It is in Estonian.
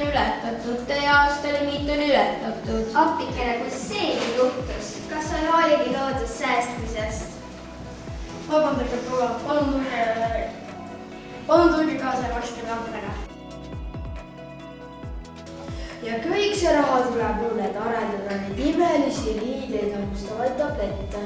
on ületatud, teie aastalimiit on ületatud. Appikene, kus see juhtus? Kas sa ei hooligi loodust säästmisest? Vabandage, proua, palun tulge kaasa ja makske kaameraga. Ja kõik see raha tuleb mulle, et arendada neid imelisi riideid avustavaid tablette.